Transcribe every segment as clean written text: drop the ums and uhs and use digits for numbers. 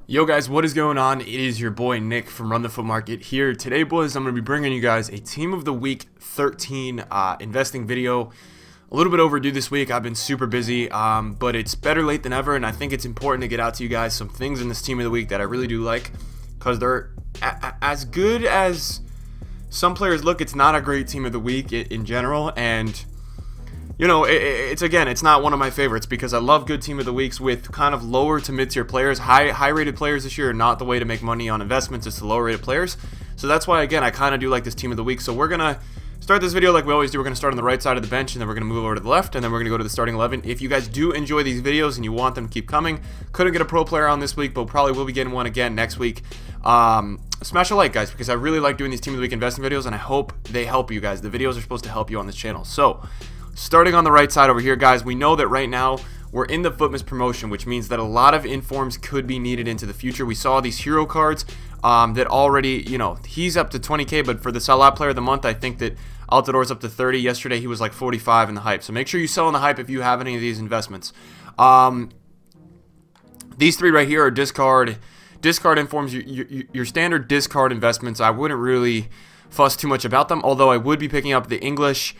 Yo guys, what is going on? It is your boy Nick from Run the Foot Market here. Today, boys, I'm going to be bringing you guys a Team of the Week 13 investing video. A little bit overdue this week. I've been super busy, but it's better late than ever, and I think it's important to get out to you guys some things in this Team of the Week that I really do like, because they're as good as some players look. It's not a great Team of the Week in general, and you know, it's not one of my favorites because I love good Team of the Weeks with kind of lower to mid-tier players. High rated players this year are not the way to make money on investments. It's the lower rated players. So that's why, again, I kind of do like this Team of the Week. So we're going to start this video like we always do. We're going to start on the right side of the bench, and then we're going to move over to the left, and then we're going to go to the starting 11. If you guys do enjoy these videos and you want them to keep coming, couldn't get a pro player on this week, but probably will be getting one again next week. Smash a like, guys, because I really like doing these Team of the Week investing videos, and I hope they help you guys. The videos are supposed to help you on this channel. So starting on the right side over here, guys, we know that right now we're in the FUTMas promotion, which means that a lot of informs could be needed into the future. We saw these hero cards that already, you know, he's up to 20K, but for the sell-out player of the month, I think that Altidor's up to 30. Yesterday, he was like 45 in the hype. So make sure you sell in the hype if you have any of these investments. These three right here are discard informs, your standard discard investments. I wouldn't really fuss too much about them, although I would be picking up the English.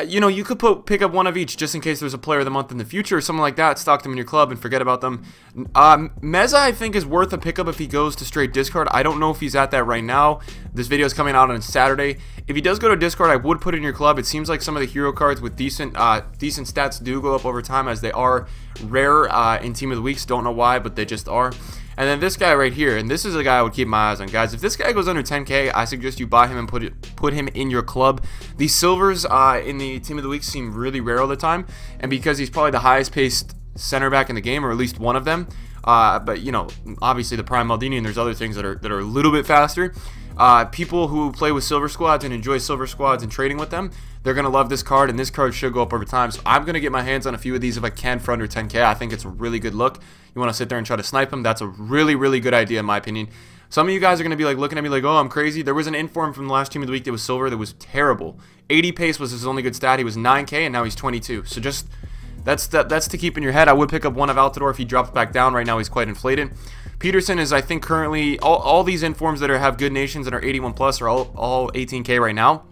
You know, you could pick up one of each just in case there's a player of the month in the future or something like that. Stock them in your club and forget about them. Meza, I think, is worth a pickup if he goes to straight discard. I don't know if he's at that right now. This video is coming out on Saturday. If he does go to discard, I would put it in your club. It seems like some of the hero cards with decent stats do go up over time, as they are rare in Team of the Weeks. Don't know why, but they just are. And then this guy right here, and this is a guy I would keep my eyes on, guys. If this guy goes under 10K, I suggest you buy him and put him in your club. These silvers in the Team of the Week seem really rare all the time, and because he's probably the highest paced center back in the game, or at least one of them. But you know, obviously the Prime Maldini, and there's other things that are a little bit faster. People who play with silver squads and enjoy silver squads and trading with them, they're going to love this card, and this card should go up over time. So I'm going to get my hands on a few of these if I can for under 10K. I think it's a really good look. You want to sit there and try to snipe them, that's a really, really good idea in my opinion. Some of you guys are going to be like looking at me like, oh, I'm crazy. There was an inform from the last Team of the Week that was silver that was terrible. 80 pace was his only good stat. He was 9K, and now he's 22. So just that's to keep in your head. I would pick up one of Altidor if he drops back down. Right now he's quite inflated. Peterson is, I think, currently all these informs that have good nations and are 81 plus are all 18K right now,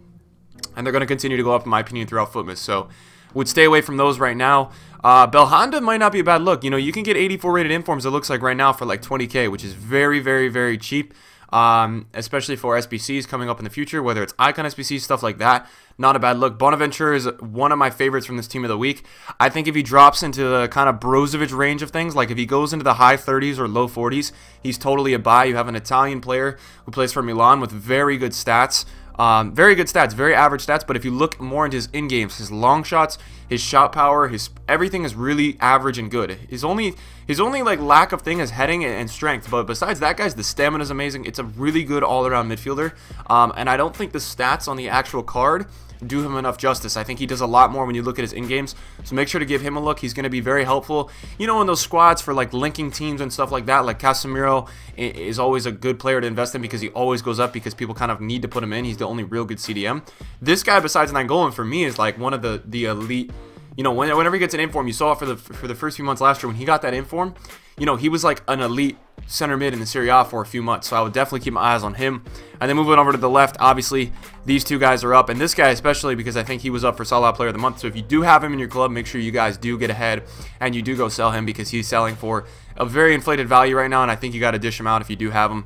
and they're going to continue to go up in my opinion throughout FUTMas. So would stay away from those right now. Belhanda might not be a bad look. You know, you can get 84 rated informs, it looks like right now, for like 20K, which is very, very, very cheap. Especially for SBCs coming up in the future, whether it's icon SBCs, stuff like that. Not a bad look. Bonaventure is one of my favorites from this Team of the Week. I think if he drops into the kind of Brozovic range of things, like if he goes into the high 30s or low 40s, he's totally a buy. You have an Italian player who plays for Milan with very good stats. Very good stats, very average stats, but if you look more into his in-games, his long shots, his shot power, everything is really average and good. His only like lack of thing is heading and strength, but besides that, guys, the stamina is amazing. It's a really good all-around midfielder, and I don't think the stats on the actual card do him enough justice. I think he does a lot more when you look at his in-games, so make sure to give him a look. He's going to be very helpful, you know, in those squads for like linking teams and stuff like that. Like Casemiro is always a good player to invest in because he always goes up because people kind of need to put him in. He's the only real good CDM. This guy, besides Nangolan, for me is like one of the elite. You know, whenever he gets an inform, you saw it for the first few months last year when he got that inform. You know, he was like an elite center mid in the Serie A for a few months, so I would definitely keep my eyes on him. And then moving over to the left, obviously these two guys are up, and this guy especially because I think he was up for Sell Out Player of the Month. So if you do have him in your club, make sure you guys do get ahead and you do go sell him because he's selling for a very inflated value right now, and I think you got to dish him out if you do have him.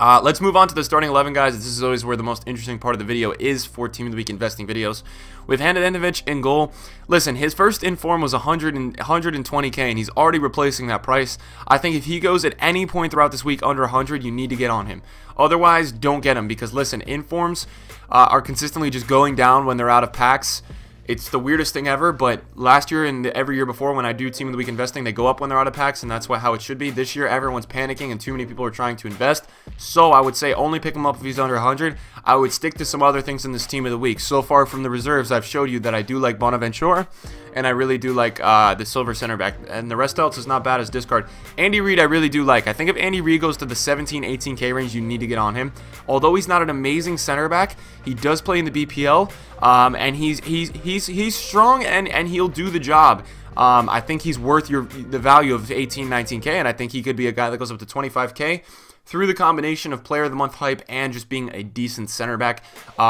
Let's move on to the starting 11, guys. This is always where the most interesting part of the video is for Team of the Week investing videos. With Handanovic in goal, listen, his first inform was 120K, and he's already replacing that price. I think if he goes at any point throughout this week under 100, you need to get on him. Otherwise, don't get him because, listen, informs are consistently just going down when they're out of packs. It's the weirdest thing ever, but last year and every year before when I do Team of the Week investing, they go up when they're out of packs, and that's how it should be. This year, everyone's panicking, and too many people are trying to invest. So I would say only pick him up if he's under 100. I would stick to some other things in this Team of the Week. So far from the reserves, I've showed you that I do like Bonaventure, and I really do like the silver center back, and the rest else is not bad as discard. Andy Reid I really do like. I think if Andy Reid goes to the 17, 18K range, you need to get on him. Although he's not an amazing center back, he does play in the BPL, and he's strong and he'll do the job. I think he's worth the value of 18, 19K, and I think he could be a guy that goes up to 25K through the combination of player of the month hype and just being a decent center back.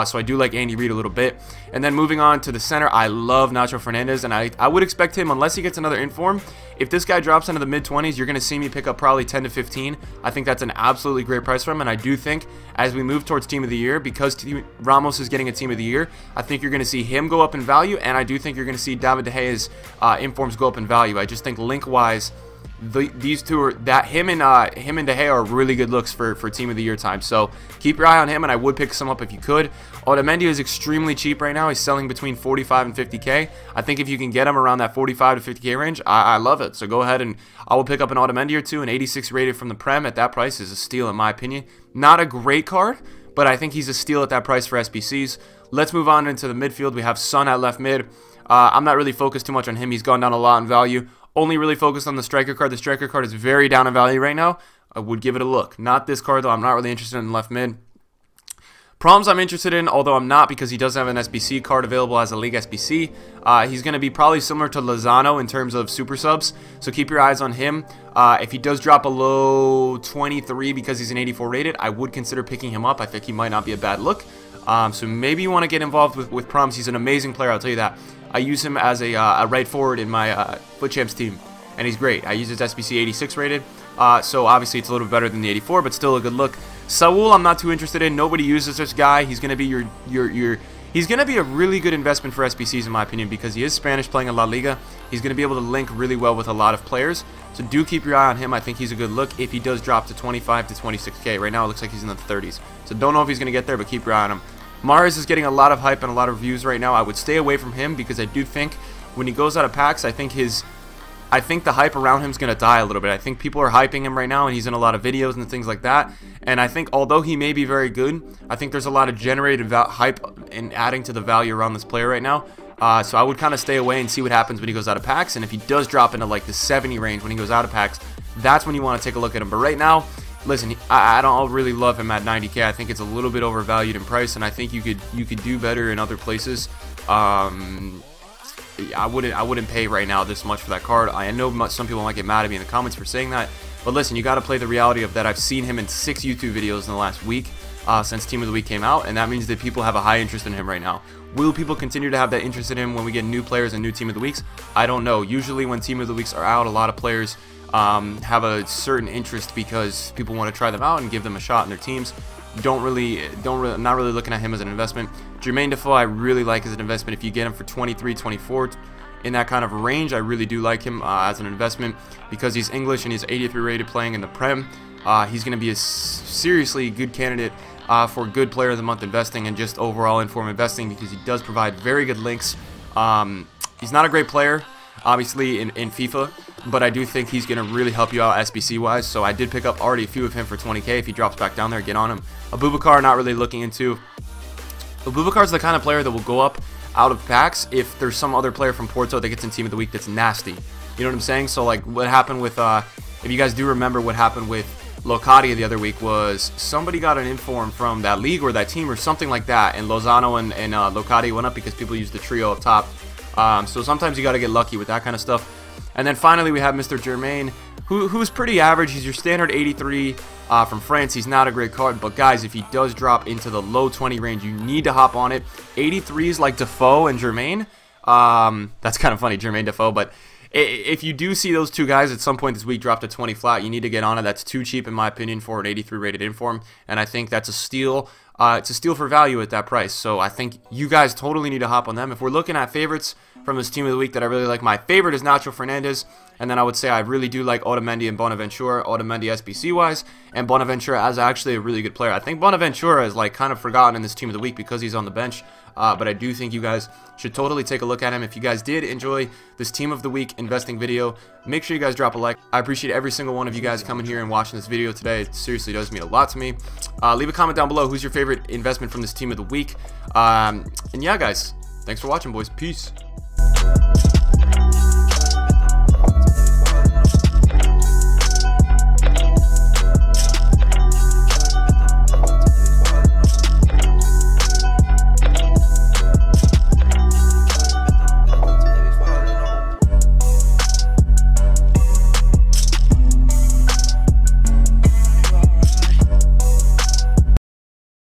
So I do like Andy Reid a little bit. And then moving on to the center, I love Nacho Fernandez, and I would expect him, unless he gets another inform, if this guy drops into the mid-20s, you're going to see me pick up probably 10 to 15. I think that's an absolutely great price for him, and I do think as we move towards Team of the Year, because Ramos is getting a Team of the Year, I think you're going to see him go up in value, and I do think you're going to see David De Gea's informs go up in value. I just think link-wise, these two are him and De Gea are really good looks for Team of the Year time. So keep your eye on him, and I would pick some up if you could. Otamendi is extremely cheap right now. He's selling between 45 and 50K. I think if you can get him around that 45 to 50K range, I love it. So go ahead and I will pick up an Otamendi or two. An 86 rated from the Prem at that price is a steal in my opinion. Not a great card, but I think he's a steal at that price for SBCs. Let's move on into the midfield. We have Son at left mid. I'm not really focused too much on him. He's gone down a lot in value. Only really focused on the striker card. The striker card is very down in value right now. I would give it a look. Not this card, though. I'm not really interested in left mid. Proms I'm interested in, although I'm not, because he does have an SBC card available as a League SBC. He's going to be probably similar to Lozano in terms of super subs, so keep your eyes on him. If he does drop below 23 because he's an 84 rated, I would consider picking him up. I think he might not be a bad look. So maybe you want to get involved with Proms. He's an amazing player, I'll tell you that. I use him as a right forward in my FUTChamps team, and he's great. I use his SBC 86 rated, so obviously it's a little bit better than the 84, but still a good look. Saul, I'm not too interested in. Nobody uses this guy. He's going to be he's going to be a really good investment for SBCs in my opinion, because he is Spanish playing in La Liga. He's going to be able to link really well with a lot of players, so do keep your eye on him. I think he's a good look if he does drop to 25 to 26K. Right now it looks like he's in the 30s, so don't know if he's going to get there, but keep your eye on him. Mahrez is getting a lot of hype and a lot of reviews right now. I would stay away from him because I do think when he goes out of packs, I think the hype around him is going to die a little bit. I think people are hyping him right now, and he's in a lot of videos and things like that. And I think although he may be very good, I think there's a lot of generated hype and adding to the value around this player right now. So I would kind of stay away and see what happens when he goes out of packs. And if he does drop into like the 70 range when he goes out of packs, that's when you want to take a look at him. But right now, listen, I don't really love him at 90K. I think it's a little bit overvalued in price, and I think you could do better in other places. I wouldn't pay right now this much for that card. I know some people might get mad at me in the comments for saying that, but listen, you got to play the reality of that. I've seen him in 6 YouTube videos in the last week since Team of the Week came out, and that means that people have a high interest in him right now. Will people continue to have that interest in him when we get new players and new Team of the Weeks? I don't know. Usually when Team of the Weeks are out, a lot of players have a certain interest because people want to try them out and give them a shot in their teams. Not really looking at him as an investment. Jermaine Defoe, I really like as an investment. If you get him for 23, 24 in that kind of range, I really do like him as an investment because he's English and he's 83 rated playing in the Prem. He's going to be a seriously good candidate for good player of the month investing and just overall inform investing because he does provide very good links. He's not a great player, obviously, in FIFA, but I do think he's going to really help you out SBC wise. So I did pick up already a few of him for 20K. If he drops back down there, get on him. Abubakar, not really looking into. Abubakar's the kind of player that will go up out of packs if there's some other player from Porto that gets in Team of the Week that's nasty. You know what I'm saying? So like what happened with, if you guys do remember what happened with Locadia the other week, was somebody got an inform from that league or that team or something like that, and Lozano and Locadia went up because people used the trio up top. So sometimes you got to get lucky with that kind of stuff. And then finally we have Mr. Germain, who's pretty average. He's your standard 83 from France. He's not a great card, but guys, if he does drop into the low 20 range, you need to hop on it. 83s like Defoe and Germain. That's kind of funny, Jermaine Defoe, but if you do see those two guys at some point this week drop to 20 flat, you need to get on it. That's too cheap in my opinion for an 83 rated inform, and I think that's a steal. It's a steal for value at that price, so I think you guys totally need to hop on them. If we're looking at favorites from this Team of the Week that I really like, my favorite is Nacho Fernandez, and then I would say I really do like Otamendi and Bonaventura, Otamendi SBC wise, and Bonaventura as actually a really good player. I think Bonaventura is like kind of forgotten in this Team of the Week because he's on the bench, but I do think you guys should totally take a look at him. If you guys did enjoy this Team of the Week investing video, make sure you guys drop a like. I appreciate every single one of you guys coming here and watching this video today. It seriously does mean a lot to me. Leave a comment down below who's your favorite investment from this Team of the Week. And yeah, guys, thanks for watching, boys. Peace.